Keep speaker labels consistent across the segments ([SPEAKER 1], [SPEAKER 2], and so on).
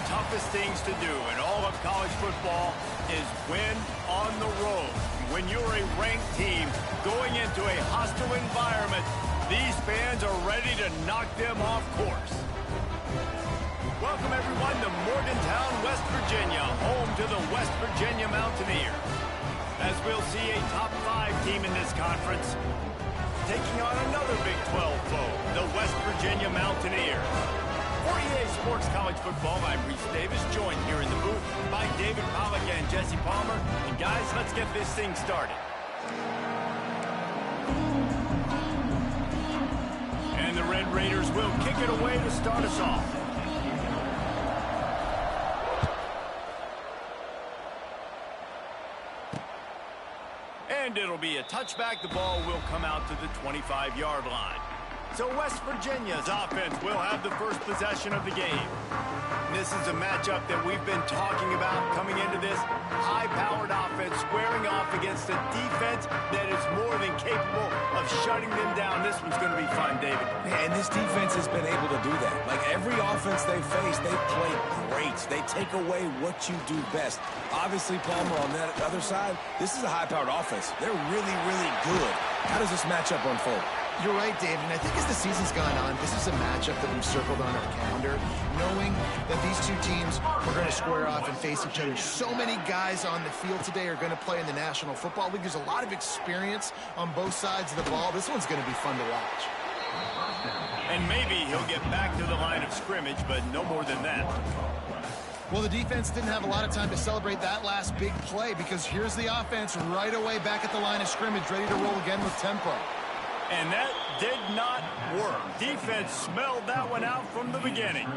[SPEAKER 1] toughest things to do in all of college football is win on the road. When you're a ranked team going into a hostile environment, these fans are ready to knock them off course. Welcome, everyone, to Morgantown, West Virginia, home to the West Virginia Mountaineers. As we'll see a top 5 team in this conference taking on another Big 12 foe, the West Virginia Mountaineers. For EA Sports College Football, I'm Reese Davis, joined here in the booth by David Pollack and Jesse Palmer. And guys, let's get this thing started. And the Red Raiders will kick it away to start us off. And it'll be a touchback. The ball will come out to the 25-yard line. So West Virginia's offense will have the first possession of the game. This is a matchup that we've been talking about coming into this. High-powered offense squaring off against a defense that is more than capable of shutting them down. This one's going to be fun, David.
[SPEAKER 2] And this defense has been able to do that. Like every offense they face, they play great. They take away what you do best. Obviously, Palmer, on that other side, this is a high-powered offense. They're really, really good. How does this matchup unfold?
[SPEAKER 3] You're right, David, and I think as the season's gone on, this is a matchup that we've circled on our calendar, knowing that these two teams are going to square off and face each other. So many guys on the field today are going to play in the National Football League. There's a lot of experience on both sides of the ball. This one's going to be fun to watch.
[SPEAKER 1] And maybe he'll get back to the line of scrimmage, but no more than that.
[SPEAKER 3] Well, the defense didn't have a lot of time to celebrate that last big play because here's the offense right away back at the line of scrimmage, ready to roll again with tempo.
[SPEAKER 1] And that did not work. Defense smelled that one out from the beginning.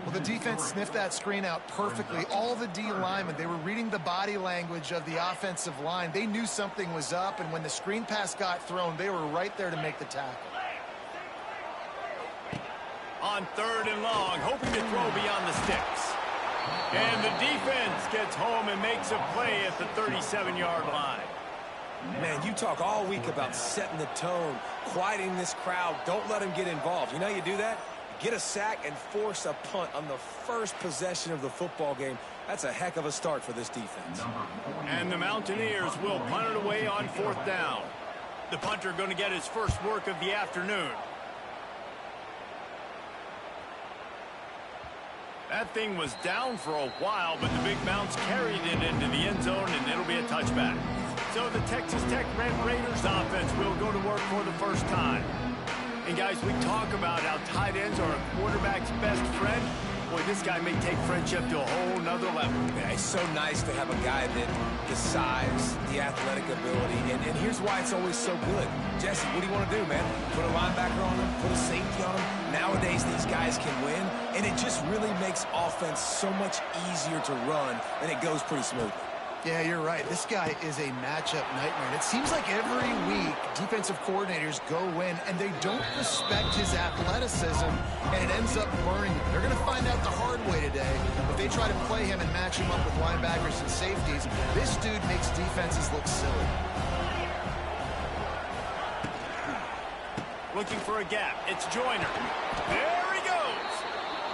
[SPEAKER 3] Well, the defense sniffed that screen out perfectly. All the D linemen, they were reading the body language of the offensive line. They knew something was up, and when the screen pass got thrown, they were right there to make the tackle.
[SPEAKER 1] On 3rd and long, hoping to throw beyond the sticks. And the defense gets home and makes a play at the 37-yard line.
[SPEAKER 2] Man, you talk all week about setting the tone, quieting this crowd. Don't let them get involved. You know how you do that? Get a sack and force a punt on the first possession of the football game. That's a heck of a start for this defense.
[SPEAKER 1] And the Mountaineers will punt it away on 4th down. The punter going to get his first work of the afternoon. That thing was down for a while, but the Big Mounts carried it into the end zone, and it'll be a touchback. So the Texas Tech Red Raiders offense will go to work for the first time. And guys, we talk about how tight ends are a quarterback's best friend. Boy, this guy may take friendship to a whole nother level.
[SPEAKER 2] Yeah, it's so nice to have a guy that the size, the athletic ability, and here's why it's always so good. Jesse, what do you want to do, man? Put a linebacker on him, put a safety on him. Nowadays, these guys can win, and it just really makes offense so much easier to run, and it goes pretty smoothly.
[SPEAKER 3] Yeah, you're right. This guy is a matchup nightmare. And it seems like every week defensive coordinators go in and they don't respect his athleticism, and it ends up burning him. They're going to find out the hard way today. If they try to play him and match him up with linebackers and safeties, this dude makes defenses look silly.
[SPEAKER 1] Looking for a gap. It's Joyner. There he goes.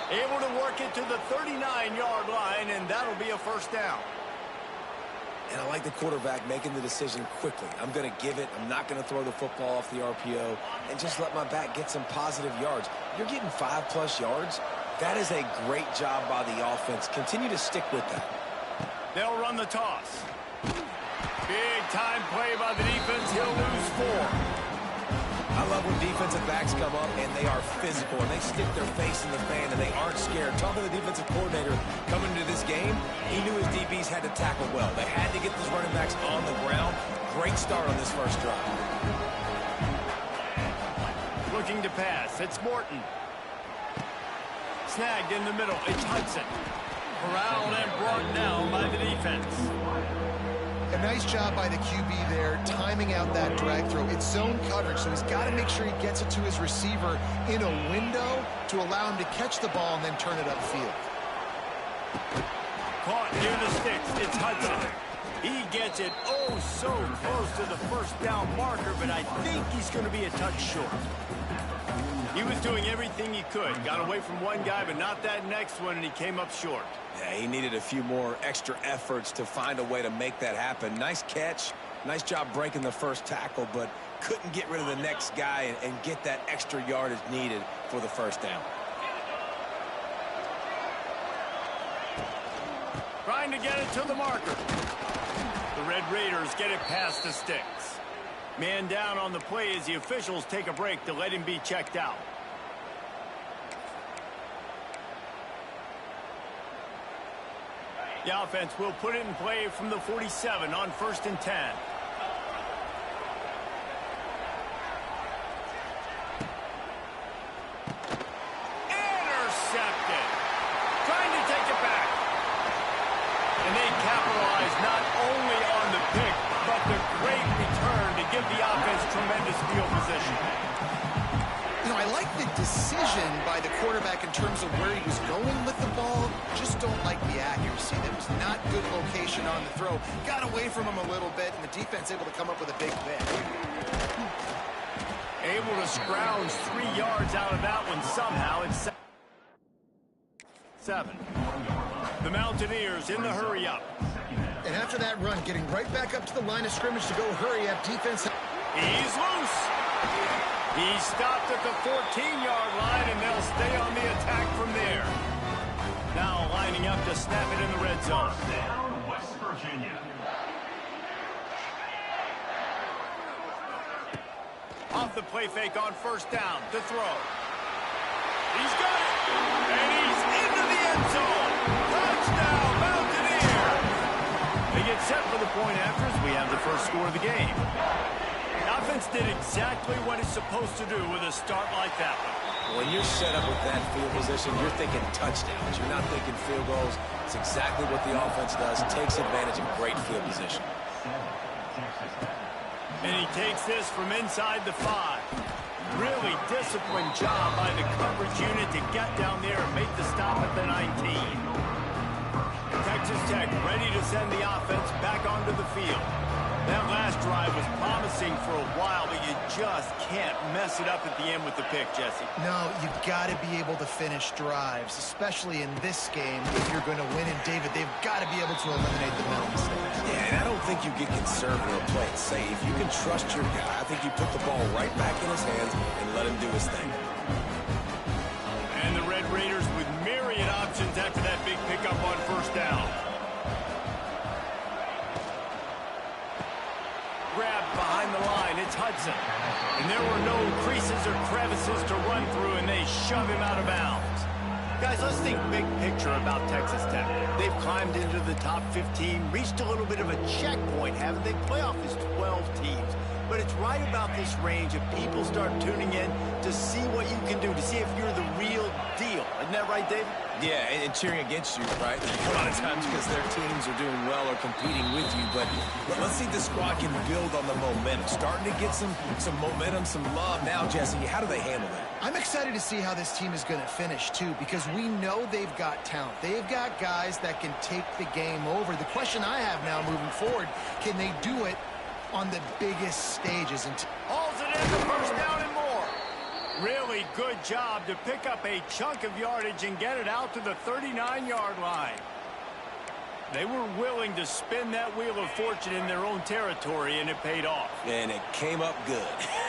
[SPEAKER 1] Able to work it to the 39-yard line, and that'll be a first down.
[SPEAKER 2] And I like the quarterback making the decision quickly. I'm going to give it. I'm not going to throw the football off the RPO and just let my back get some positive yards. You're getting 5+ yards. That is a great job by the offense. Continue to stick with that.
[SPEAKER 1] They'll run the toss. Big-time play by the defense. He'll lose 4.
[SPEAKER 2] I love when defensive backs come up and they are physical and they stick their face in the fan and they aren't scared. Talking to the defensive coordinator coming into this game, he knew his DBs had to tackle well. They had to get those running backs on the ground. Great start on this first drive.
[SPEAKER 1] Looking to pass. It's Morton. Snagged in the middle. It's Hudson. Corralled and brought down by the defense.
[SPEAKER 3] A nice job by the QB there, timing out that drag throw. It's zone coverage, so he's got to make sure he gets it to his receiver in a window to allow him to catch the ball and then turn it upfield.
[SPEAKER 1] Caught near the sticks. It's Hudson. He gets it oh so close to the first down marker, but I think he's going to be a touch short. He was doing everything he could. Got away from one guy, but not that next one, and he came up short.
[SPEAKER 2] Yeah, he needed a few more extra efforts to find a way to make that happen. Nice catch. Nice job breaking the first tackle, but couldn't get rid of the next guy and get that extra yardage needed for the first down.
[SPEAKER 1] Trying to get it to the marker. The Red Raiders get it past the sticks. Man down on the play as the officials take a break to let him be checked out. The offense will put it in play from the 47 on 1st and 10. Intercepted. Trying to take it back. And they capitalize not only on the pick, but the great return to give the offense tremendous field position.
[SPEAKER 3] You know, I like the decision by the quarterback in terms of where he was going with the ball. Just don't like the accuracy. That was not good location on the throw. Got away from him a little bit, and the defense able to come up with a big pick.
[SPEAKER 1] Able to scrounge 3 yards out of that one somehow. It's 7. The Mountaineers in the hurry-up.
[SPEAKER 3] And after that run, getting right back up to the line of scrimmage to go hurry-up defense.
[SPEAKER 1] He's loose. He's stopped at the 14-yard line, and they'll stay on the attack from there. Now lining up to snap it in the red zone.
[SPEAKER 4] Down, West Virginia.
[SPEAKER 1] Off the play fake on 1st down to throw. He's got it. And he's into the end zone. Touchdown, Mountaineer. They get set for the point after as we have the first score of the game. The offense did exactly what it's supposed to do with a start like that one.
[SPEAKER 2] When you're set up with that field position, you're thinking touchdowns. You're not thinking field goals. It's exactly what the offense does. Takes advantage of great field position.
[SPEAKER 1] And he takes this from inside the 5. Really disciplined job by the coverage unit to get down there and make the stop at the 19. Texas Tech ready to send the offense back onto the field. That last drive was promising for a while, but you just can't mess it up at the end with the pick, Jesse.
[SPEAKER 3] No, you've got to be able to finish drives, especially in this game if you're going to win. And, David, they've got to be able to eliminate the mental mistakes.
[SPEAKER 2] Yeah, and I don't think you get conservative or play it safe. You can trust your guy. I think you put the ball right back in his hands and let him do his thing.
[SPEAKER 1] And the Red Raiders with myriad options after that big pickup on 1st down. Grabbed behind the line, it's Hudson. And there were no creases or crevices to run through, and they shove him out of bounds. Guys, let's think big picture about Texas Tech. They've climbed into the top 15, reached a little bit of a checkpoint, haven't they? Playoff is 12 teams. But it's right about this range if people start tuning in to see what you can do, to see if you're the real deal. Isn't that right, David?
[SPEAKER 2] Yeah, and cheering against you, right? A lot of times because their teams are doing well or competing with you. But let's see if the squad can build on the momentum. Starting to get some momentum, some love. Now, Jesse, how do they handle that?
[SPEAKER 3] I'm excited to see how this team is going to finish, too, because we know they've got talent. They've got guys that can take the game over. The question I have now moving forward, can they do it on the biggest stages?
[SPEAKER 1] Hauls it in for 1st down and more. Really good job to pick up a chunk of yardage and get it out to the 39-yard line. They were willing to spin that wheel of fortune in their own territory, and it paid off.
[SPEAKER 2] And it came up good.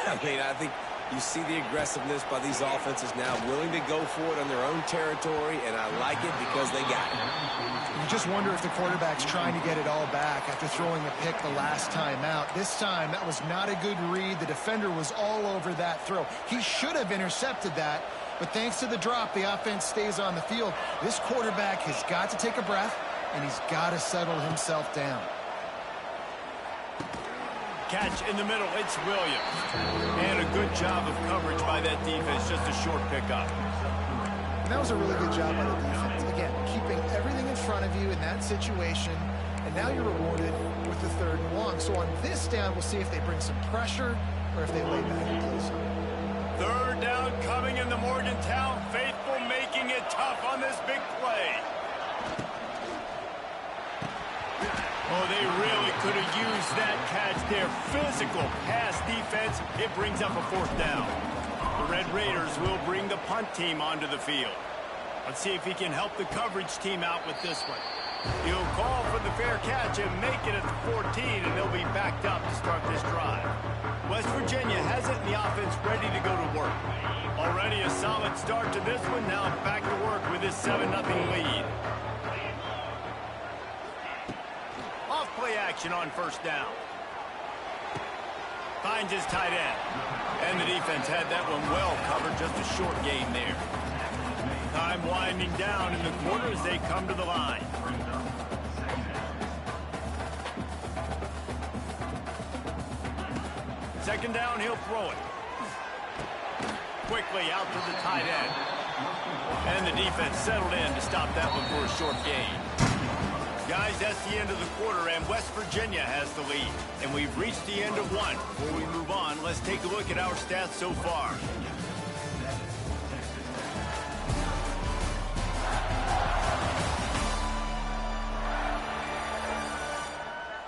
[SPEAKER 2] I mean, I think you see the aggressiveness by these offenses now, willing to go for it on their own territory, and I like it because they got it.
[SPEAKER 3] You just wonder if the quarterback's trying to get it all back after throwing a pick the last time out. This time, that was not a good read. The defender was all over that throw. He should have intercepted that, but thanks to the drop, the offense stays on the field. This quarterback has got to take a breath, and he's got to settle himself down.
[SPEAKER 1] Catch in the middle, it's Williams. And a good job of coverage by that defense, just a short pickup.
[SPEAKER 3] And that was a really good job by the defense. Again, keeping everything in front of you in that situation, and now you're rewarded with the 3rd and long. So on this down, we'll see if they bring some pressure or if they lay back and play some.
[SPEAKER 1] 3rd down coming in the Morgantown faithful, making it tough on this big play. Oh, they really could have used that catch there. Physical pass defense. It brings up a 4th down. The Red Raiders will bring the punt team onto the field. Let's see if he can help the coverage team out with this one. He'll call for the fair catch and make it at the 14, and they'll be backed up to start this drive. West Virginia has it in the offense ready to go to work. Already a solid start to this one. Now back to work with this 7-0 lead. Off play action on first down. Finds his tight end. And the defense had that one well covered. Just a short gain there. Time winding down in the quarter as they come to the line. Second down, he'll throw it. Quickly out to the tight end. And the defense settled in to stop that one for a short gain. Guys, that's the end of the quarter, and West Virginia has the lead. And we've reached the end of one. Before we move on, let's take a look at our stats so far.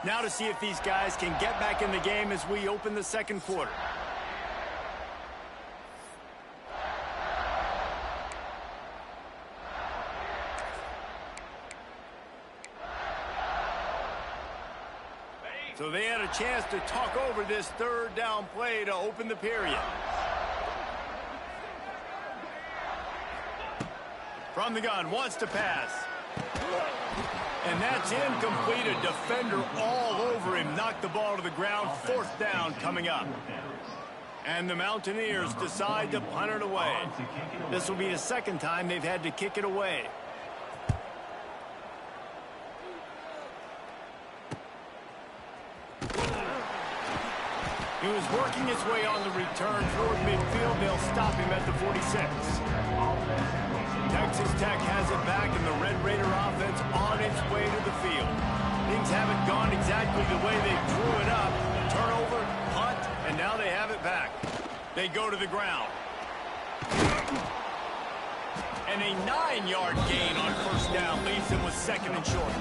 [SPEAKER 1] Now to see if these guys can get back in the game as we open the second quarter. So they had a chance to talk over this third down play to open the period. From the gun, wants to pass. And that's incomplete. A defender all over him. Knocked the ball to the ground. Fourth down coming up. And the Mountaineers decide to punt it away. This will be the second time they've had to kick it away. He was working his way on the return toward midfield. They'll stop him at the 46. Texas Tech has it back, and the Red Raider offense on its way to the field. Things haven't gone exactly the way they drew it up. Turnover, punt, and now they have it back. They go to the ground. And a 9-yard gain on first down leaves them with second and short.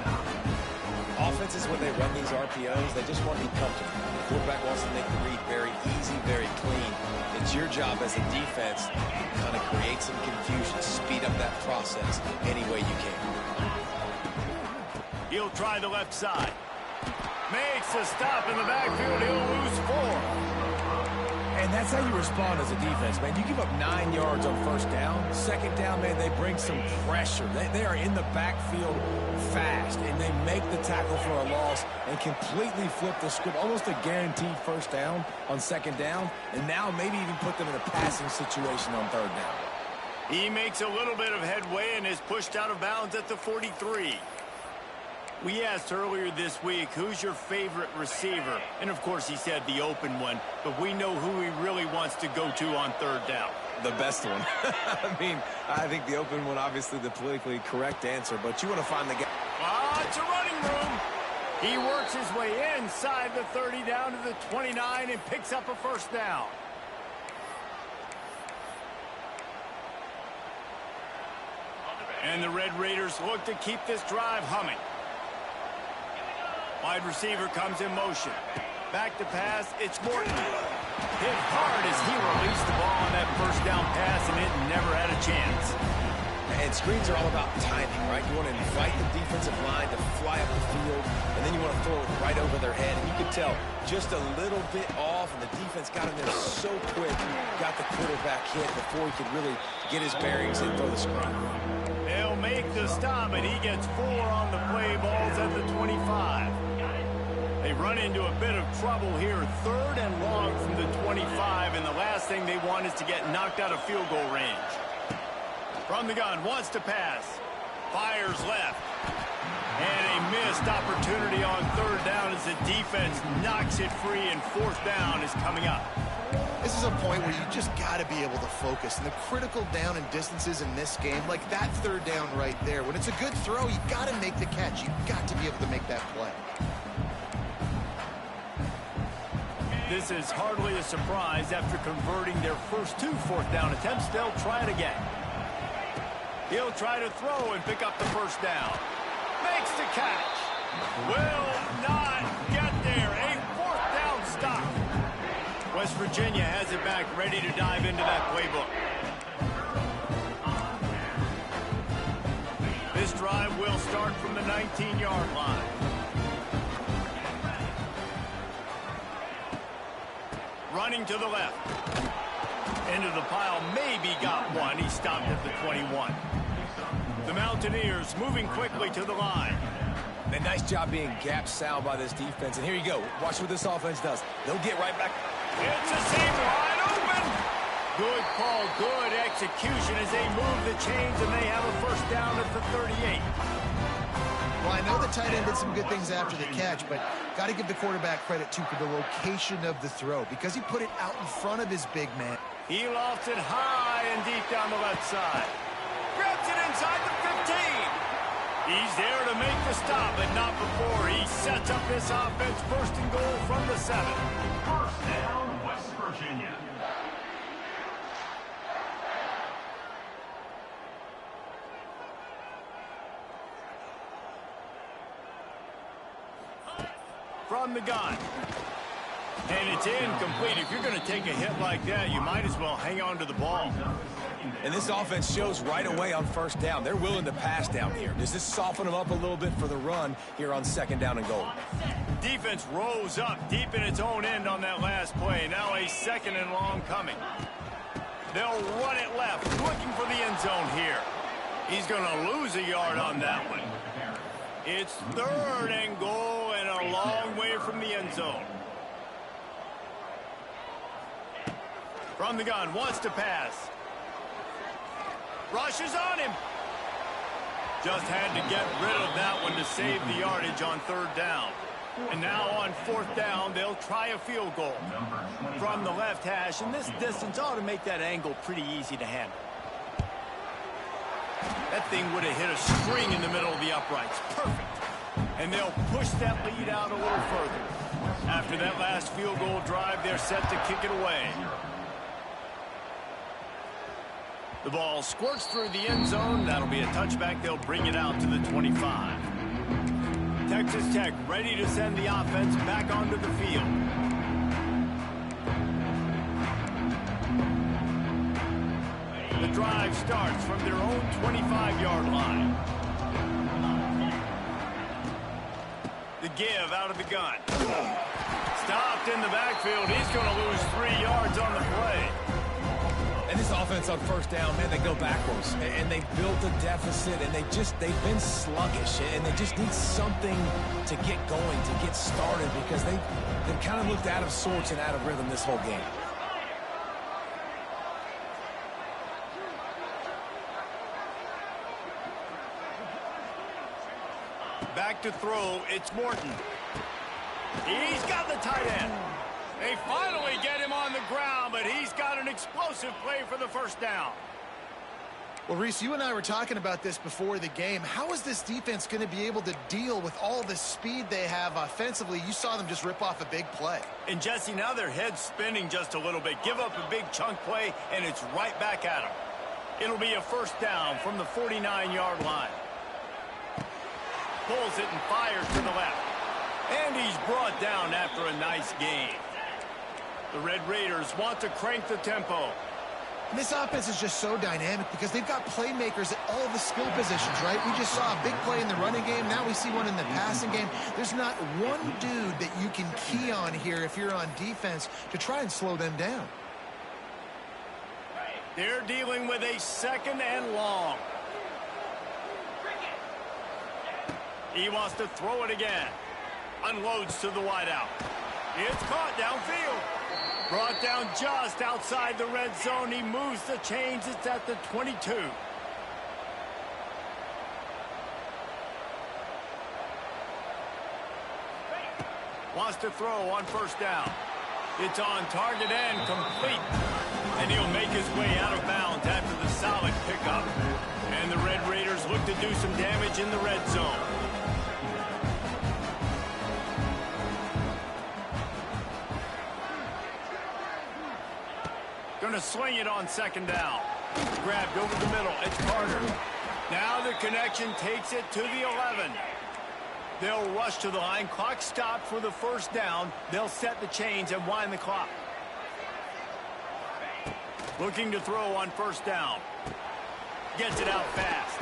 [SPEAKER 2] Offenses, when they run these RPOs, they just want to be comfortable. The quarterback wants to make the read very easy, very clean. It's your job as a defense to kind of create some confusion, speed up that process any way you can.
[SPEAKER 1] He'll try the left side. Makes a stop in the backfield. He'll lose 4.
[SPEAKER 2] And that's how you respond as a defense, man. You give up 9 yards on first down. Second down, man, they bring some pressure. They are in the backfield fast, and they make the tackle for a loss and completely flip the script. Almost a guaranteed first down on second down, and now maybe even put them in a passing situation on third down.
[SPEAKER 1] He makes a little bit of headway and is pushed out of bounds at the 43. We asked earlier this week, who's your favorite receiver? And, of course, he said the open one, but we know who he really wants to go to on third down.
[SPEAKER 2] The best one. I mean, I think the open one, obviously the politically correct answer, but you want to find the guy.
[SPEAKER 1] It's a running room. He works his way inside the 30 down to the 29 and picks up a first down. And the Red Raiders look to keep this drive humming. Wide receiver comes in motion. Back to pass, it's Morton. Hit hard as he released the ball on that first down pass, and it never had a chance.
[SPEAKER 2] And screens are all about timing, right? You want to invite the defensive line to fly up the field, and then you want to throw it right over their head. And you could tell just a little bit off, and the defense got in there so quick, got the quarterback hit before he could really get his bearings and throw the screen.
[SPEAKER 1] They'll make the stop, and he gets 4 on the play. Balls at the 25. They run into a bit of trouble here. Third and long from the 25, and the last thing they want is to get knocked out of field goal range. From the gun, wants to pass. Fires left. And a missed opportunity on third down as the defense knocks it free, and fourth down is coming up.
[SPEAKER 3] This is a point where you just got to be able to focus. And the critical down and distances in this game, like that third down right there, when it's a good throw, you got to make the catch. You've got to be able to make that play.
[SPEAKER 1] This is hardly a surprise. After converting their first 2 fourth down attempts, they'll try it again. He'll try to throw and pick up the first down. Makes the catch. Will not get there. A fourth down stop. West Virginia has it back, ready to dive into that playbook. This drive will start from the 19-yard line. Running to the left. Into the pile, maybe got one. He stopped at the 21. The Mountaineers moving quickly to the line.
[SPEAKER 2] And nice job being gap sound by this defense. And here you go. Watch what this offense does. They'll get right back.
[SPEAKER 1] It's a seam wide open. Good call, good execution as they move the chains, and they have a first down at the 38.
[SPEAKER 3] Well, I know the tight end did some good things after the catch, but got to give the quarterback credit, too, for the location of the throw because he put it out in front of his big man.
[SPEAKER 1] He lofts it high and deep down the left side. Grabs it inside the 15. He's there to make the stop, but not before he sets up this offense first and goal from the 7.
[SPEAKER 4] First down, West Virginia.
[SPEAKER 1] From the gun. And it's incomplete. If you're going to take a hit like that, you might as well hang on to the ball.
[SPEAKER 2] And this offense shows right away on first down. They're willing to pass down here. Does this soften them up a little bit for the run here on second down and goal?
[SPEAKER 1] Defense rose up deep in its own end on that last play. Now a second and long coming. They'll run it left, looking for the end zone here. He's going to lose a yard on that one. It's third and goal and a long way from the end zone. From the gun, wants to pass. Rushes on him. Just had to get rid of that one to save the yardage on third down. And now on fourth down, they'll try a field goal. From the left hash, and this distance ought to make that angle pretty easy to handle. That thing would have hit a string in the middle of the uprights. Perfect. And they'll push that lead out a little further. After that last field goal drive, they're set to kick it away. The ball squirts through the end zone. That'll be a touchback. They'll bring it out to the 25. Texas Tech ready to send the offense back onto the field. The drive starts from their own 25-yard line. The give out of the gun. Stopped in the backfield. He's going to lose 3 yards on the play.
[SPEAKER 2] And this offense on first down, man, they go backwards. And they built a deficit, and they've been sluggish. And they just need something to get going, to get started, because they've kind of looked out of sorts and out of rhythm this whole game.
[SPEAKER 1] Back to throw, it's Morton. He's got the tight end. They finally get him on the ground, but he's got an explosive play for the first down.
[SPEAKER 3] Well, Reese, you and I were talking about this before the game. How is this defense going to be able to deal with all the speed they have offensively? You saw them just rip off a big play.
[SPEAKER 1] And, Jesse, now their head's spinning just a little bit. Give up a big chunk play, and it's right back at them. It'll be a first down from the 49-yard line. Pulls it and fires to the left. And he's brought down after a nice gain. The Red Raiders want to crank the tempo.
[SPEAKER 3] And this offense is just so dynamic because they've got playmakers at all the skill positions, right? We just saw a big play in the running game. Now we see one in the passing game. There's not one dude that you can key on here if you're on defense to try and slow them down.
[SPEAKER 1] They're dealing with a second and long. He wants to throw it again. Unloads to the wideout. It's caught downfield. Brought down just outside the red zone. He moves the chains. It's at the 22. Wants to throw on first down. It's on target and complete. And he'll make his way out of bounds after the solid pickup. And the Red Raiders look to do some damage in the red zone. Going to swing it on second down. Grabbed over the middle. It's Carter. Now the connection takes it to the 11. They'll rush to the line. Clock stopped for the first down. They'll set the chains and wind the clock. Looking to throw on first down. Gets it out fast.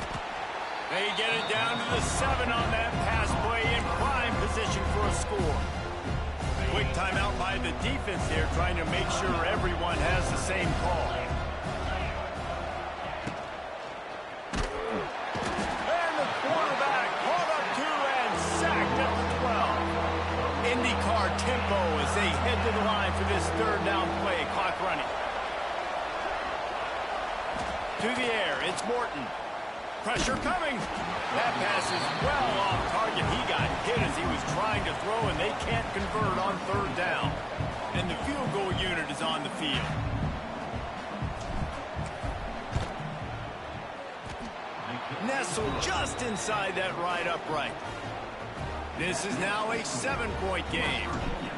[SPEAKER 1] They get it down to the 7 on that pass play in prime position for a score. Quick timeout by the defense there, trying to make sure everyone has the same call. And the quarterback caught up to and sacked at the 12. IndyCar tempo as they head to the line for this third down play. Clock running. To the air, it's Morton. Pressure coming. That pass is well off target. He got hit as he was trying to throw, and they can't convert on third down. And the field goal unit is on the field. Nestled just inside that right upright. This is now a 7-point game.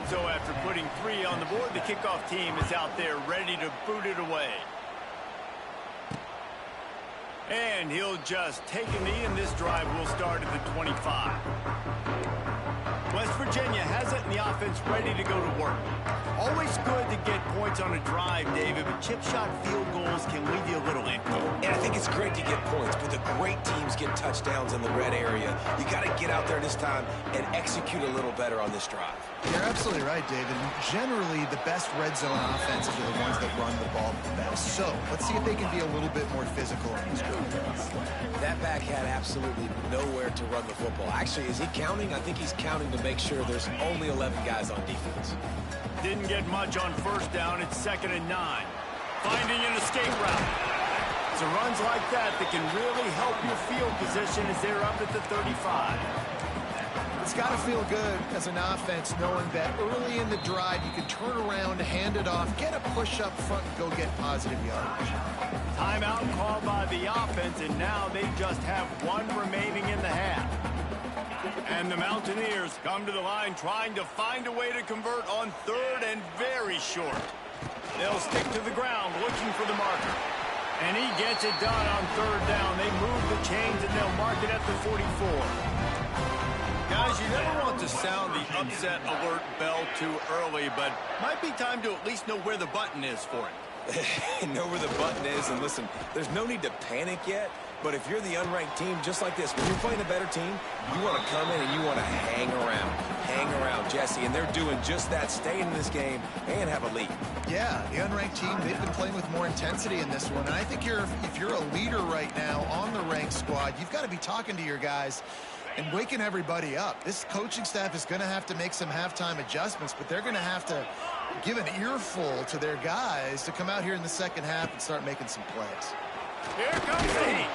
[SPEAKER 1] So after putting 3 on the board, the kickoff team is out there ready to boot it away. And he'll just take a knee, and this drive will start at the 25. West Virginia has it, and the offense ready to go to work. Always good to get points on a drive, David, but chip shot field goals can leave you a little empty.
[SPEAKER 2] And I think it's great to get points, but the great teams get touchdowns in the red area. You got to get out there this time and execute a little better on this drive.
[SPEAKER 3] You're absolutely right, David. Generally, the best red zone offenses are the ones that run the ball the best. So let's see if they can be a little bit more physical in this group.
[SPEAKER 2] That back had absolutely nowhere to run the football. Actually, is he counting? I think he's counting to make sure there's only 11 guys on defense.
[SPEAKER 1] Didn't get much on first down. It's 2nd and 9. Finding an escape route. It's runs like that can really help your field position as they're up at the 35.
[SPEAKER 3] It's got to feel good as an offense knowing that early in the drive you can turn around, hand it off, get a push up front, and go get positive yardage.
[SPEAKER 1] Timeout called by the offense, and now they just have 1 remaining in the half. And the Mountaineers come to the line trying to find a way to convert on 3rd and very short. They'll stick to the ground looking for the marker. And he gets it done on 3rd down. They move the chains, and they'll mark it at the 44. Guys, you never want to sound the upset alert bell too early, but might be time to at least know where the button is for it.
[SPEAKER 2] Know where the button is, and listen, there's no need to panic yet, but if you're the unranked team, just like this, when you're playing a better team, you want to come in and you want to hang around, Jesse, and they're doing just that, stay in this game and have a lead.
[SPEAKER 3] Yeah, the unranked team, they've been playing with more intensity in this one, and I think if you're a leader right now on the ranked squad, you've got to be talking to your guys and waking everybody up. This coaching staff is going to have to make some halftime adjustments, but they're going to have to give an earful to their guys to come out here in the second half and start making some plays.
[SPEAKER 1] Here comes the heat.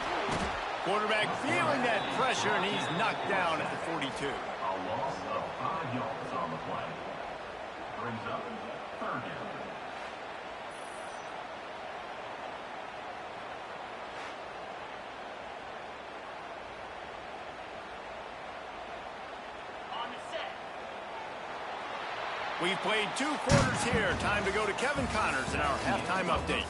[SPEAKER 1] Quarterback feeling that pressure, and he's knocked down at the 42.
[SPEAKER 4] A loss of 5 yards on the play. Brings up 3rd down.
[SPEAKER 1] We've played 2 quarters here. Time to go to Kevin Connors in our halftime update.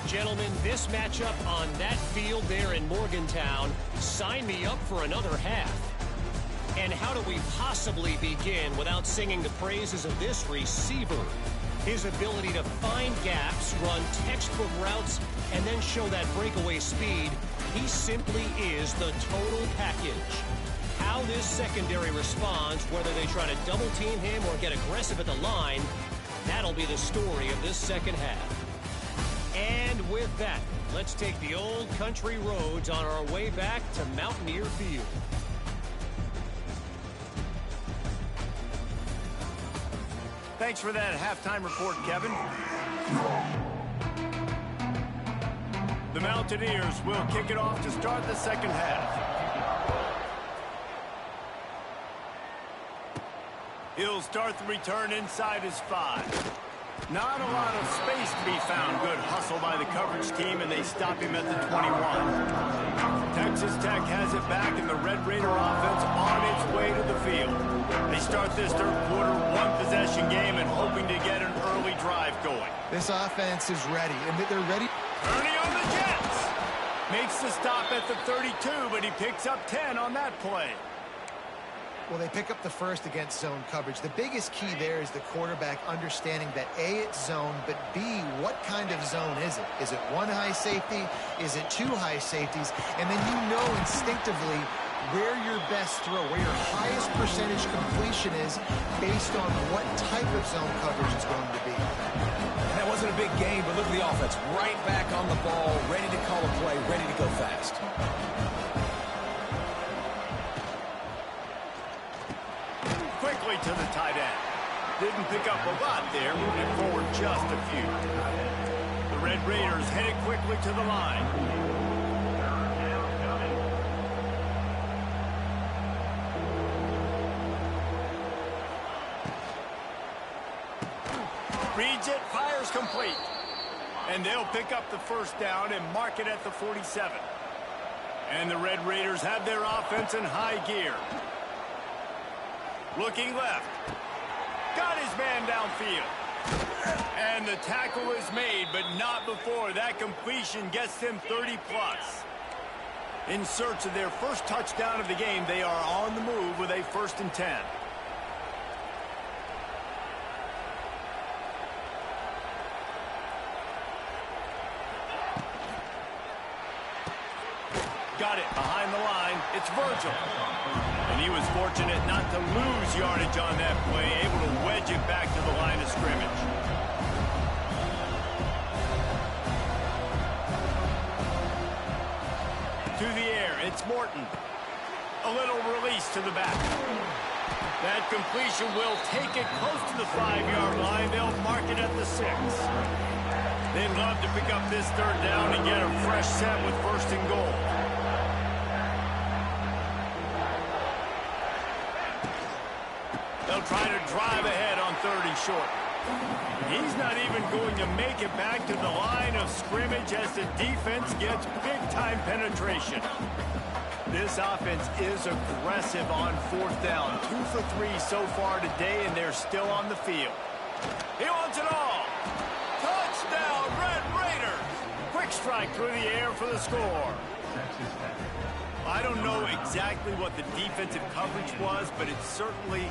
[SPEAKER 5] Gentlemen, this matchup on that field there in Morgantown, sign me up for another half. And how do we possibly begin without singing the praises of this receiver? His ability to find gaps, run textbook routes, and then show that breakaway speed. He simply is the total package. How this secondary responds, whether they try to double team him or get aggressive at the line, that'll be the story of this second half. And with that, let's take the old country roads on our way back to Mountaineer Field.
[SPEAKER 1] Thanks for that halftime report, Kevin. The Mountaineers will kick it off to start the second half. He'll start the return inside his 5. Not a lot of space to be found. Good hustle by the coverage team, and they stop him at the 21. Texas Tech has it back, and the Red Raider offense on its way to the field. They start this third quarter 1-possession game and hoping to get an early drive going.
[SPEAKER 3] This offense is ready, and they're ready.
[SPEAKER 1] Ernie on the Jets. Makes the stop at the 32, but he picks up 10 on that play.
[SPEAKER 3] Well, they pick up the first against zone coverage. The biggest key there is the quarterback understanding that A, it's zone, but B, what kind of zone is it? Is it one high safety? Is it two high safeties? And then you know instinctively where your best throw, where your highest percentage completion is based on what type of zone coverage is going to be.
[SPEAKER 2] And that wasn't a big game, but look at the offense. Right back on the ball, ready to call a play, ready to go fast.
[SPEAKER 1] Quickly to the tight end. Didn't pick up a lot there, moving forward just a few. The Red Raiders headed quickly to the line. Reads it, fires complete. And they'll pick up the first down and mark it at the 47. And the Red Raiders have their offense in high gear. Looking left. Got his man downfield. And the tackle is made, but not before that completion gets them 30-plus. In search of their first touchdown of the game, they are on the move with a 1st and 10. Got it behind the line. It's Virgil. And he was fortunate not to lose yardage on that play, able to wedge it back to the line of scrimmage. To the air, it's Morton. A little release to the back. That completion will take it close to the 5-yard line. They'll mark it at the 6. They'd love to pick up this 3rd down and get a fresh set with 1st and goal. They'll try to drive ahead on 3rd and short. He's not even going to make it back to the line of scrimmage as the defense gets big-time penetration. This offense is aggressive on 4th down. 2 for 3 so far today, and they're still on the field. He wants it all. Touchdown, Red Raiders. Quick strike through the air for the score. I don't know exactly what the defensive coverage was, but it certainly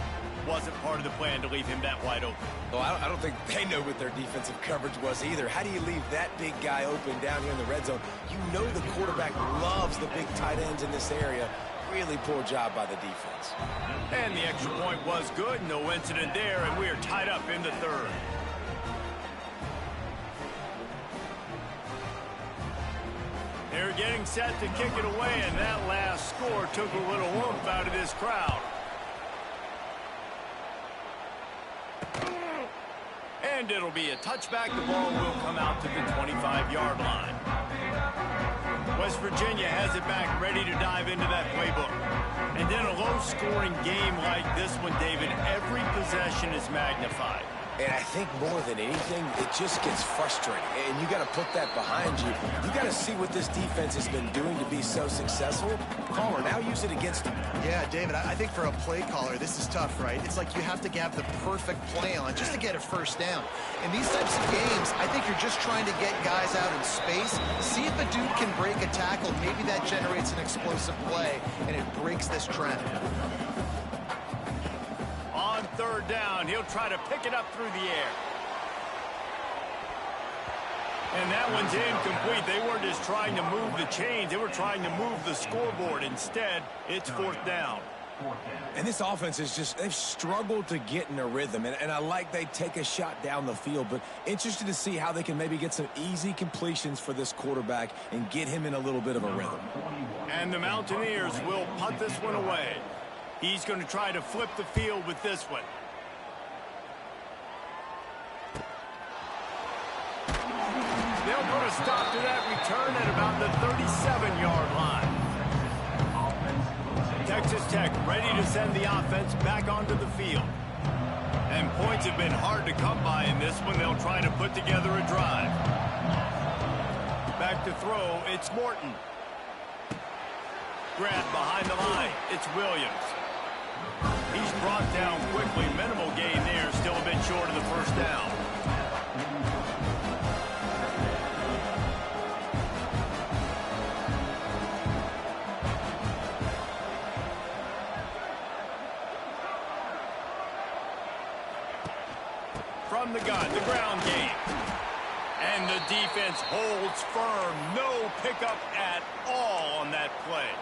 [SPEAKER 1] wasn't part of the plan to leave him that wide open.
[SPEAKER 2] Well, I don't think they know what their defensive coverage was either. How do you leave that big guy open down here in the red zone? You know the quarterback loves the big tight ends in this area. Really poor job by the defense.
[SPEAKER 1] And the extra point was good. No incident there, and we are tied up in the 3rd. They're getting set to kick it away, and that last score took a little oomph out of this crowd. And it'll be a touchback. The ball will come out to the 25-yard line. West Virginia has it back, ready to dive into that playbook. And in a low-scoring game like this one, David, every possession is magnified.
[SPEAKER 2] And I think more than anything, it just gets frustrating. And you got to put that behind you. You got to see what this defense has been doing to be so successful. Caller, now use it against them.
[SPEAKER 3] Yeah, David, I think for a play caller, this is tough, right? It's like you have to have the perfect play on just to get a 1st down. In these types of games, I think you're just trying to get guys out in space, see if a dude can break a tackle. Maybe that generates an explosive play, and it breaks this trend.
[SPEAKER 1] On 3rd down, he'll try to pick it up through the air. And that one's incomplete. They weren't just trying to move the chains. They were trying to move the scoreboard. Instead, it's 4th down.
[SPEAKER 2] And this offense is just, they've struggled to get in a rhythm. And I like they take a shot down the field, but interested to see how they can maybe get some easy completions for this quarterback and get him in a little bit of a rhythm.
[SPEAKER 1] And the Mountaineers will punt this one away. He's going to try to flip the field with this one. They'll put a stop to that return at about the 37-yard line. Texas Tech ready to send the offense back onto the field. And points have been hard to come by in this one. They'll try to put together a drive. Back to throw, it's Morton. Grab behind the line, it's Williams. He's brought down quickly. Minimal gain there, still a bit short of the 1st down. from the gun, the ground game. And the defense holds firm. No pickup at all on that play.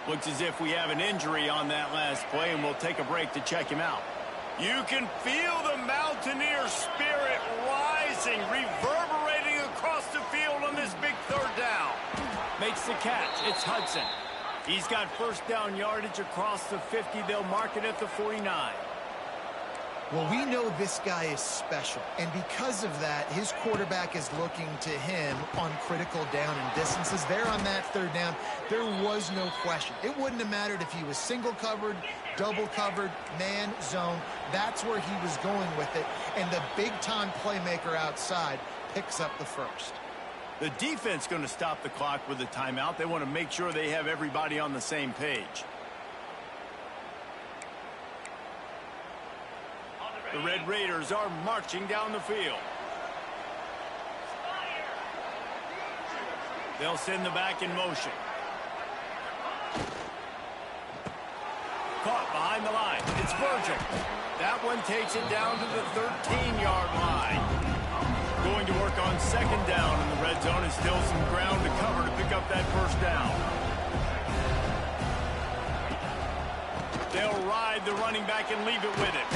[SPEAKER 1] Looks as if we have an injury on that last play, and we'll take a break to check him out. You can feel the Mountaineer spirit rising, reverberating across the field on this big third down. Makes the catch. It's Hudson. He's got first down yardage across the 50. They'll mark it at the 49.
[SPEAKER 3] Well, we know this guy is special, and because of that, his quarterback is looking to him on critical down and distances. There on that third down, there was no question. It wouldn't have mattered if he was single covered, double covered, man, zone. That's where he was going with it, and the big-time playmaker outside picks up the first.
[SPEAKER 1] The defense going to stop the clock with a timeout. They want to make sure they have everybody on the same page. The Red Raiders are marching down the field. They'll send the back in motion. Caught behind the line. It's Virgin. That one takes it down to the 13-yard line. Going to work on second down in the red zone. Is still some ground to cover to pick up that first down. They'll ride the running back and leave it with him.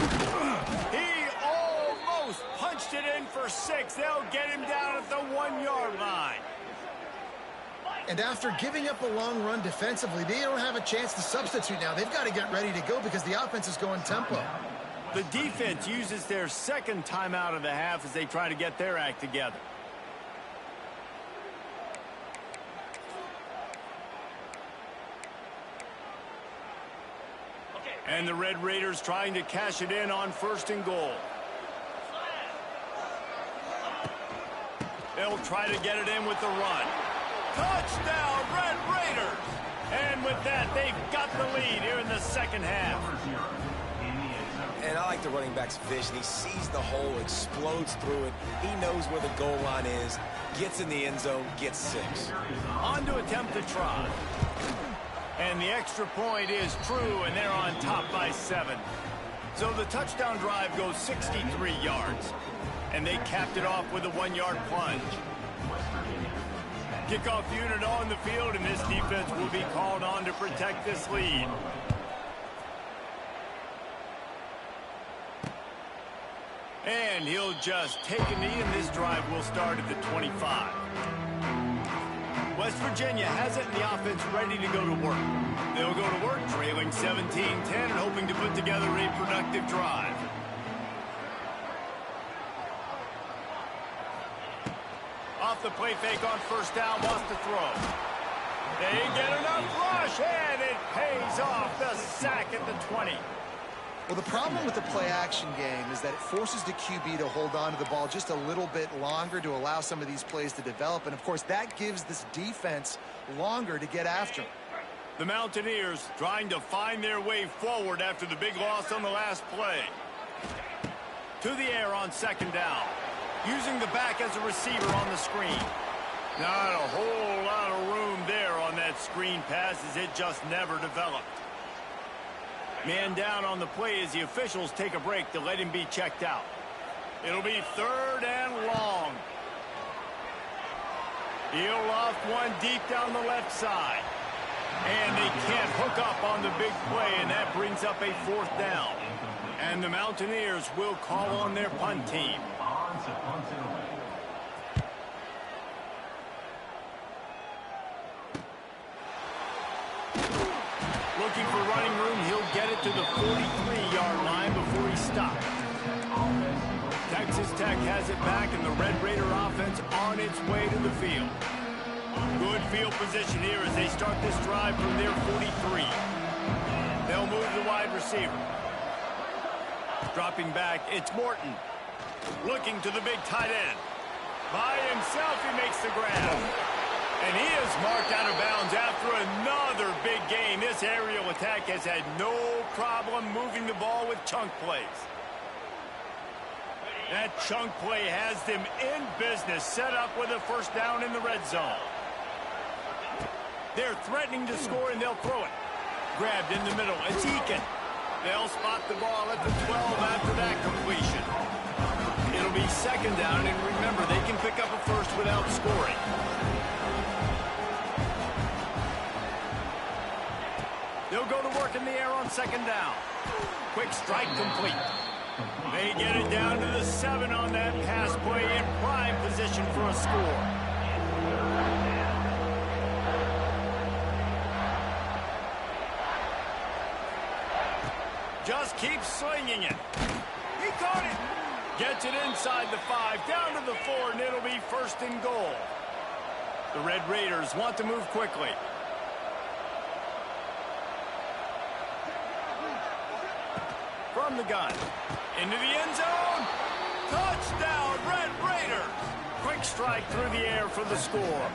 [SPEAKER 1] He almost punched it in for 6. They'll get him down at the 1-yard line.
[SPEAKER 3] And after giving up a long run defensively, they don't have a chance to substitute now. They've got to get ready to go because the offense is going tempo.
[SPEAKER 1] The defense uses their second timeout of the half as they try to get their act together. And the Red Raiders trying to cash it in on first and goal. They'll try to get it in with the run. Touchdown, Red Raiders! And with that, they've got the lead here in the second half.
[SPEAKER 2] And I like the running back's vision. He sees the hole, explodes through it. He knows where the goal line is, gets in the end zone, gets 6.
[SPEAKER 1] On to attempt the try. And the extra point is true, and they're on top by 7. So the touchdown drive goes 63 yards. And they capped it off with a 1-yard plunge. Kickoff unit on the field, and this defense will be called on to protect this lead. And he'll just take a knee, and this drive will start at the 25. West Virginia has it, and the offense ready to go to work. They'll go to work trailing 17-10 and hoping to put together a productive drive. Off the play fake on first down, lost the throw. They get enough rush, and it pays off. The sack at the 20.
[SPEAKER 3] Well, the problem with the play-action game is that it forces the QB to hold on to the ball just a little bit longer to allow some of these plays to develop. And, of course, that gives this defense longer to get after him.
[SPEAKER 1] The Mountaineers trying to find their way forward after the big loss on the last play. To the air on second down. Using the back as a receiver on the screen. Not a whole lot of room there on that screen pass as it just never developed. Man down on the play as the officials take a break to let him be checked out. It'll be third and long. He'll loft one deep down the left side. And they can't hook up on the big play, and that brings up a fourth down. And the Mountaineers will call on their punt team. Looking for running room, he'll get it to the 43-yard line before he stops. Texas Tech has it back, and the Red Raider offense on its way to the field. Good field position here as they start this drive from their 43. They'll move the wide receiver. Dropping back, it's Morton. Looking to the big tight end. By himself, he makes the grab. And he is marked out of bounds after another big game. This aerial attack has had no problem moving the ball with chunk plays. That chunk play has them in business, set up with a first down in the red zone. They're threatening to score, and they'll throw it. Grabbed in the middle. It's Eakin. They'll spot the ball at the 12 after that completion. second down, and remember, they can pick up a first without scoring. They'll go to work in the air on second down. Quick strike complete. They get it down to the 7 on that pass play in prime position for a score. Just keeps swinging it. He caught it. Gets it inside the 5, down to the 4, and it'll be first and goal. The Red Raiders want to move quickly. From the gun, into the end zone. Touchdown, Red Raiders. Quick strike through the air for the score.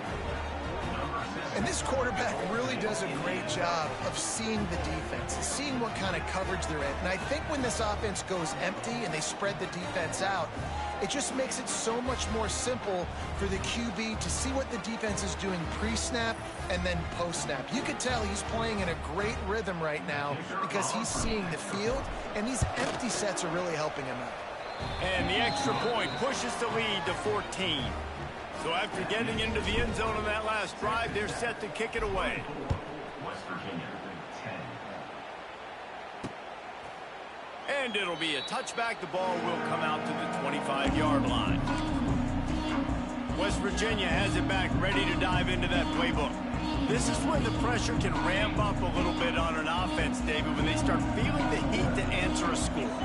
[SPEAKER 3] And this quarterback really does a great job of seeing the defense, seeing what kind of coverage they're in. And I think when this offense goes empty and they spread the defense out, it just makes it so much more simple for the QB to see what the defense is doing pre-snap and then post-snap. You could tell he's playing in a great rhythm right now because he's seeing the field, and these empty sets are really helping him out.
[SPEAKER 1] And the extra point pushes the lead to 14. So after getting into the end zone on that last drive, they're set to kick it away.
[SPEAKER 4] West Virginia, 10.
[SPEAKER 1] And it'll be a touchback. The ball will come out to the 25-yard line. West Virginia has it back, ready to dive into that playbook. This is when the pressure can ramp up a little bit on an offense, David, when they start feeling the heat to answer a score.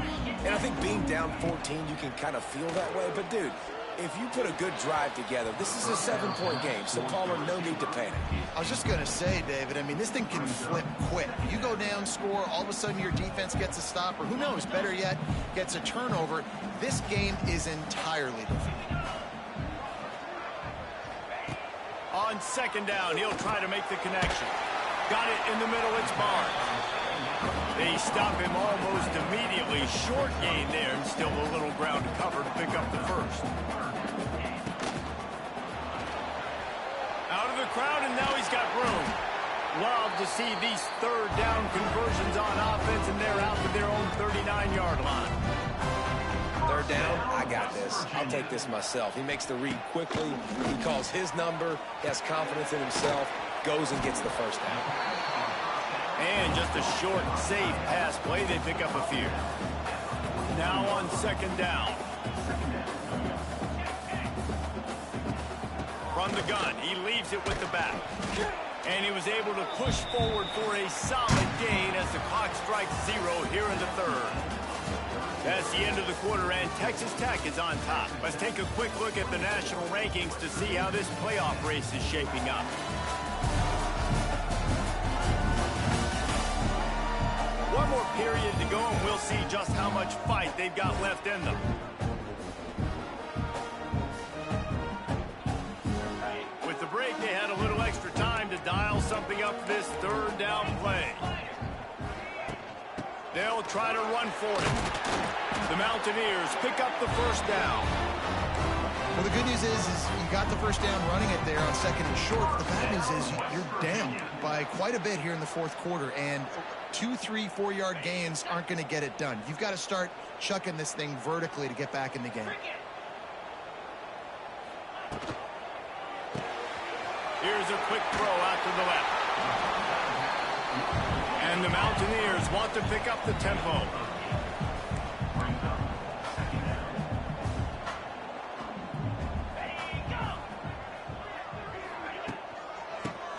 [SPEAKER 2] And I think being down 14, you can kind of feel that way. But, dude, if you put a good drive together, this is a 7-point game, so caller, no need to panic.
[SPEAKER 3] I was just going to say, David, I mean, this thing can flip quick. You go down, score, all of a sudden your defense gets a stop, or who knows, better yet, gets a turnover. This game is entirely different.
[SPEAKER 1] On second down, he'll try to make the connection. Got it in the middle, it's Barnes. They stop him almost immediately. Short gain there, and still a little ground to cover to pick up the first. Out of the crowd, and now he's got room. Love to see these third down conversions on offense, and they're out to their own 39-yard line.
[SPEAKER 2] Third down, I got this. I'll take this myself. He makes the read quickly. He calls his number. He has confidence in himself. Goes and gets the first down.
[SPEAKER 1] And just a short, safe pass play. They pick up a few. Now on second down. From the gun, he leaves it with the back. And he was able to push forward for a solid gain as the clock strikes 0 here in the third. That's the end of the quarter, and Texas Tech is on top. Let's take a quick look at the national rankings to see how this playoff race is shaping up. One more period to go, and we'll see just how much fight they've got left in them. With the break, they had a little extra time to dial something up for this third down play. They'll try to run for it. The Mountaineers pick up the first down.
[SPEAKER 3] Well, the good news is you got the first down running it there on second and short. The bad news is you're down by quite a bit here in the fourth quarter, and 2, 3, 4-yard gains aren't going to get it done. You've got to start chucking this thing vertically to get back in the game.
[SPEAKER 1] Here's a quick throw out to the left. And the Mountaineers want to pick up the tempo.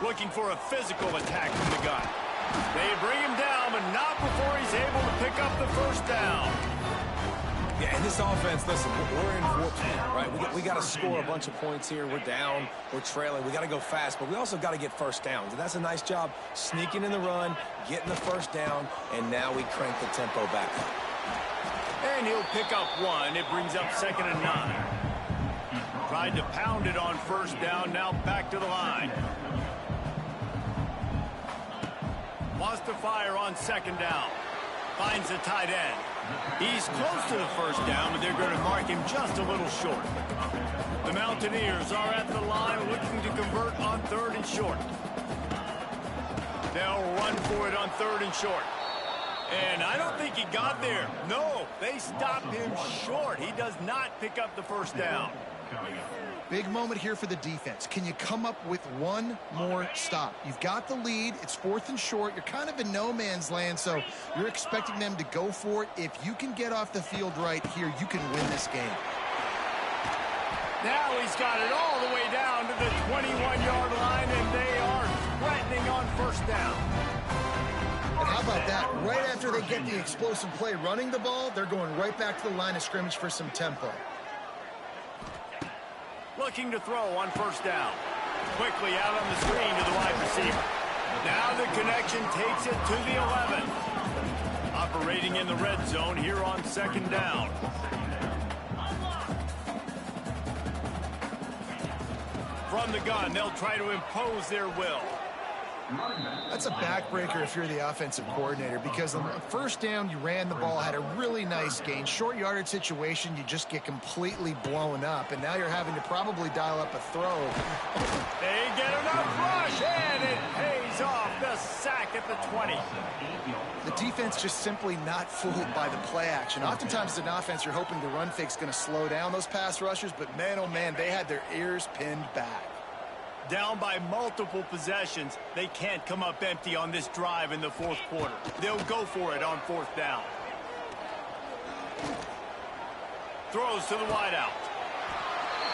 [SPEAKER 1] Looking for a physical attack from the gun. They bring him down, but not before he's able to pick up the first down.
[SPEAKER 2] Yeah, and this offense, listen, we're in warp speed, right? We got to score a bunch of points here. We're down. We're trailing. We got to go fast, but we also got to get first downs. And that's a nice job sneaking in the run, getting the first down, and now we crank the tempo back up.
[SPEAKER 1] And he'll pick up one. It brings up 2nd and 9. Tried to pound it on first down, now back to the line. Wants to fire on second down. Finds the tight end. He's close to the first down, but they're going to mark him just a little short. The Mountaineers are at the line looking to convert on 3rd and short. They'll run for it on 3rd and short. And I don't think he got there. No, they stopped him short. He does not pick up the first down.
[SPEAKER 3] Big moment here for the defense. Can you come up with one more stop? You've got the lead. It's 4th and short. You're kind of in no man's land, so you're expecting them to go for it. If you can get off the field right here, you can win this game.
[SPEAKER 1] Now he's got it all the way down to the 21-yard line, and they are threatening on first down.
[SPEAKER 3] And how about that? Right after they get the explosive play running the ball, they're going right back to the line of scrimmage for some tempo.
[SPEAKER 1] Looking to throw on first down. Quickly out on the screen to the wide receiver. Now the connection takes it to the 11. Operating in the red zone here on second down. From the gun, they'll try to impose their will.
[SPEAKER 3] That's a backbreaker if you're the offensive coordinator, because on the first down, you ran the ball, had a really nice gain. Short yardage situation, you just get completely blown up, and now you're having to probably dial up a throw.
[SPEAKER 1] They get enough rush, and it pays off. The sack at the 20.
[SPEAKER 3] The defense just simply not fooled by the play action. Oftentimes as an offense, you're hoping the run fake's going to slow down those pass rushers, but man, oh man, they had their ears pinned back.
[SPEAKER 1] Down by multiple possessions, they can't come up empty on this drive in the fourth quarter. They'll go for it on fourth down. Throws to the wideout.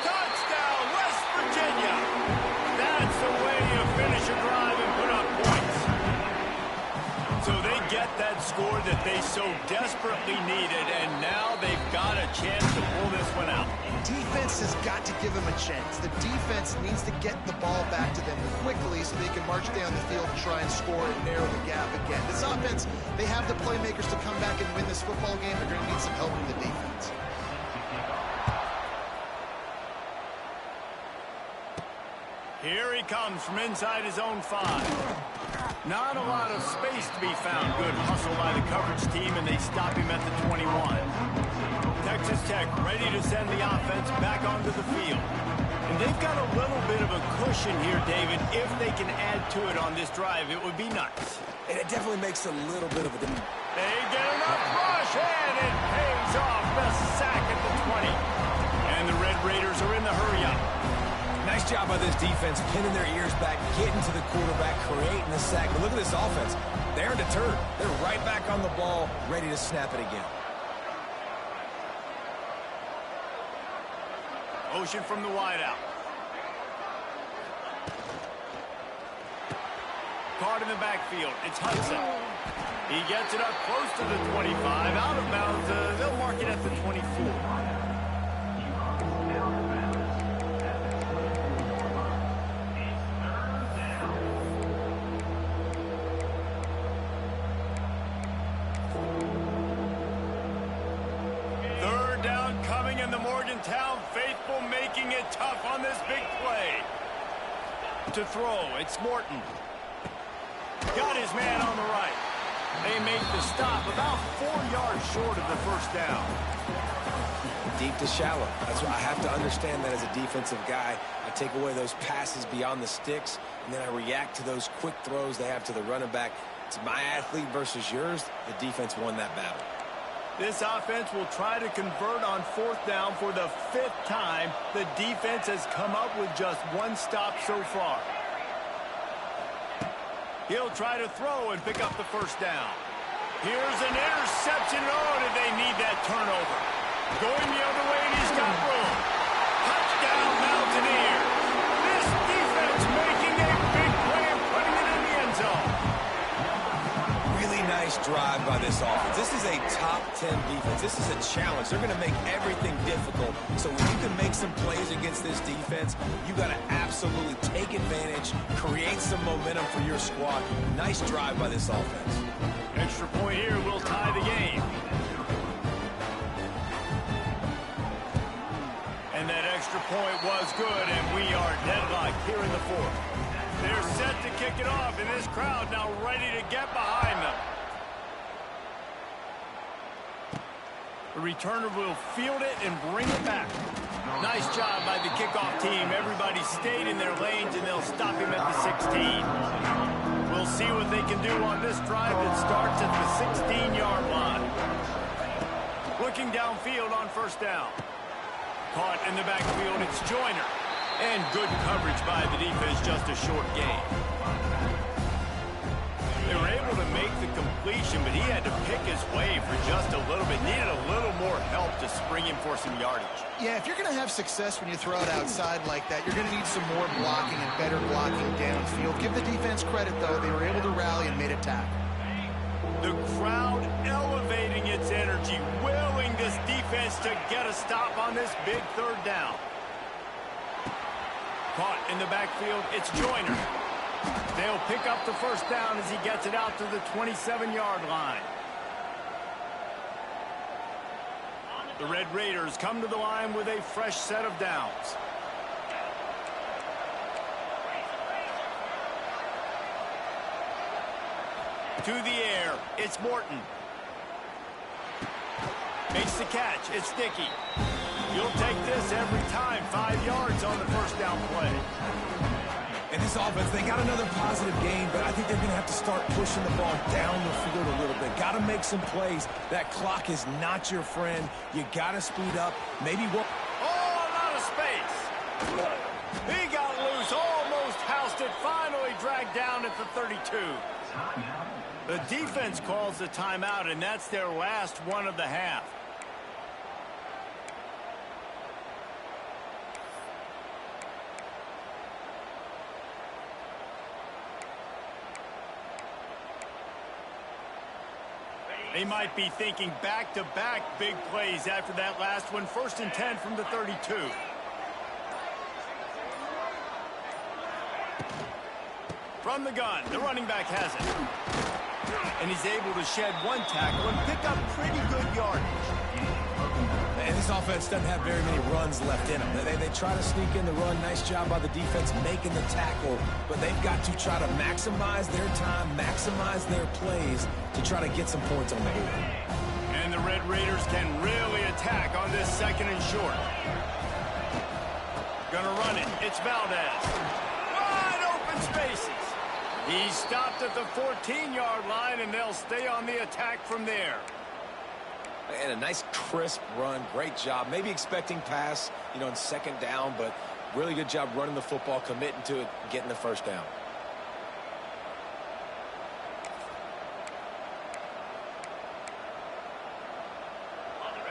[SPEAKER 1] Touchdown, West Virginia! That's the way you finish a drive and put up points. So they get that score that they so desperately needed, and now they've got a chance to pull this one out.
[SPEAKER 3] Defense has got to give them a chance. The defense needs to get the ball back to them quickly so they can march down the field and try and score and narrow the gap again. This offense, they have the playmakers to come back and win this football game. They're going to need some help from the defense.
[SPEAKER 1] Here he comes from inside his own 5. Not a lot of space to be found. Good hustle by the coverage team, and they stop him at the 21. Texas Tech ready to send the offense back onto the field. And they've got a little bit of a cushion here, David. If they can add to it on this drive, it would be nice.
[SPEAKER 2] And it definitely makes a little bit of a difference.
[SPEAKER 1] They get enough rush, and it pays off. The sack at the 20. And the Red Raiders are in the hurry-up.
[SPEAKER 2] Nice job by this defense, pinning their ears back, getting to the quarterback, creating the sack. But look at this offense. They're deterred. They're right back on the ball, ready to snap it again.
[SPEAKER 1] Motion from the wideout. Caught in the backfield. It's Hudson. He gets it up close to the 25. Out of bounds. They'll mark it at the 24. Morgantown faithful making it tough on this big play. To throw, it's Morton. Got his man on the right. They make the stop about 4 yards short of the first down.
[SPEAKER 2] Deep to shallow. That's what I have to understand that as a defensive guy. I take away those passes beyond the sticks, and then I react to those quick throws they have to the running back. It's my athlete versus yours. The defense won that battle.
[SPEAKER 1] This offense will try to convert on fourth down for the 5th time. The defense has come up with just one stop so far. He'll try to throw and pick up the first down. Here's an interception. Oh, did they need that turnover? Going the other way, and he's got room. Touchdown, Mountaineers. This defense making a big play and putting it in the end zone.
[SPEAKER 2] Nice drive by this offense. This is a top 10 defense. This is a challenge. They're going to make everything difficult. So when you can make some plays against this defense, you got to absolutely take advantage, create some momentum for your squad. Nice drive by this offense.
[SPEAKER 1] Extra point here will tie the game. And that extra point was good, and we are deadlocked here in the 4th. They're set to kick it off, and this crowd now ready to get behind them. The returner will field it and bring it back. Nice job by the kickoff team. Everybody stayed in their lanes, and they'll stop him at the 16. We'll We'll see what they can do on this drive that starts at the 16-yard line. Looking downfield on first down. Caught in the backfield, it's Joyner. And good coverage by the defense, just a short gain. They were able to make the completion, but he had to pick his way for just a little bit. Needed a little more help to spring him for some yardage.
[SPEAKER 3] Yeah, if you're going to have success when you throw it outside like that, you're going to need some more blocking and better blocking downfield. Give the defense credit, though. They were able to rally and made a tackle.
[SPEAKER 1] The crowd elevating its energy, willing this defense to get a stop on this big third down. Caught in the backfield, it's Joyner. They'll pick up the first down as he gets it out to the 27-yard line. The Red Raiders come to the line with a fresh set of downs. To the air, it's Morton. Makes the catch, it's Dickey. You'll take this every time. 5 yards on the first down play.
[SPEAKER 2] In this offense, they got another positive game, but I think they're going to have to start pushing the ball down the field a little bit. Got to make some plays. That clock is not your friend. You got to speed up. Maybe what?
[SPEAKER 1] Oh, a lot of space. He got loose, almost housed it, finally dragged down at the 32. The defense calls the timeout, and that's their last one of the half. They might be thinking back-to-back big plays after that last one. 1st and 10 from the 32. From the gun, the running back has it. And he's able to shed one tackle and pick up pretty good yardage.
[SPEAKER 2] And this offense doesn't have very many runs left in them. They try to sneak in the run. Nice job by the defense making the tackle. But they've got to try to maximize their time, maximize their plays to try to get some points on the board.
[SPEAKER 1] And the Red Raiders can really attack on this 2nd and short. Gonna run it. It's Valdez. Wide open spaces. He's stopped at the 14-yard line, and they'll stay on the attack from there.
[SPEAKER 2] And a nice crisp run. Great job. Maybe expecting pass, in 2nd down, but really good job running the football, committing to it, getting the first down.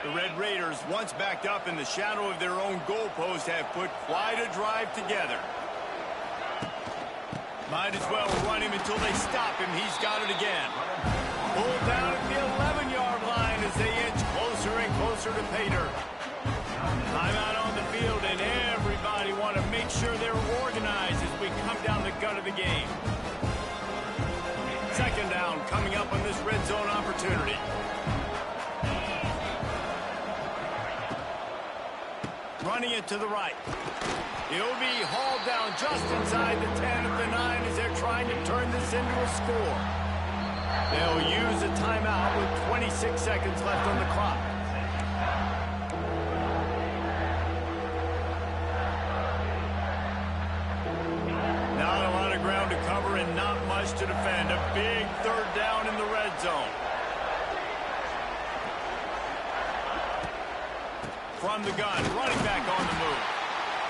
[SPEAKER 1] The Red Raiders, once backed up in the shadow of their own goalpost, have put quite a drive together. Might as well run him until they stop him. He's got it again. Pulled down at the 11-yard line as they inch closer and closer to pay dirt. Timeout on the field, and everybody want to make sure they're organized as we come down the gut of the game. 2nd down coming up on this red zone opportunity. Running it to the right. He'll be hauled down just inside the 10 of the 9 as they're trying to turn this into a score. They'll use a timeout with 26 seconds left on the clock. Not a lot of ground to cover and not much to defend. A big 3rd down in the red zone. From the gun, running back on the move.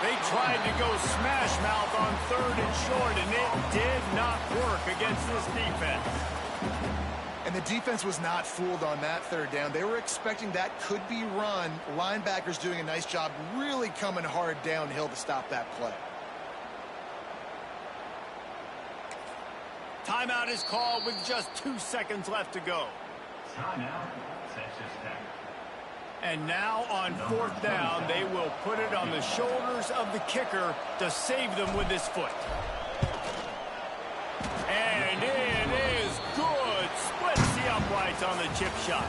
[SPEAKER 1] They tried to go smash mouth on 3rd and short, and it did not work against this defense.
[SPEAKER 3] And the defense was not fooled on that 3rd down. They were expecting that could be run. Linebackers doing a nice job really coming hard downhill to stop that play.
[SPEAKER 1] Timeout is called with just 2 seconds left to go.
[SPEAKER 4] Timeout. Texas Tech.
[SPEAKER 1] And now on 4th down, they will put it on the shoulders of the kicker to save them with his foot. And it is good. Splits the uprights on the chip shot.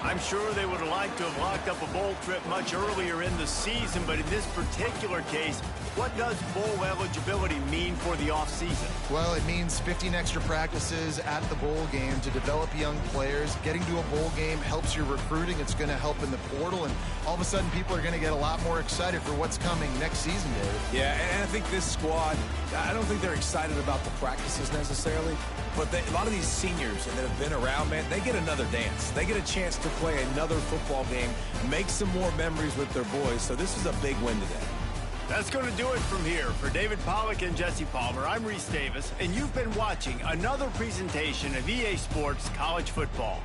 [SPEAKER 1] I'm sure they would have liked to have locked up a bowl trip much earlier in the season, but in this particular case, what does bowl eligibility mean for the offseason?
[SPEAKER 3] Well, it means 15 extra practices at the bowl game to develop young players. Getting to a bowl game helps your recruiting. It's going to help in the portal, and all of a sudden people are going to get a lot more excited for what's coming next season, David.
[SPEAKER 2] Yeah, and I think this squad, I don't think they're excited about the practices necessarily, but a lot of these seniors that have been around, man, they get another dance. They get a chance to play another football game, make some more memories with their boys, so this is a big win today.
[SPEAKER 1] That's going to do it from here. For David Pollack and Jesse Palmer, I'm Reese Davis, and you've been watching another presentation of EA Sports College Football.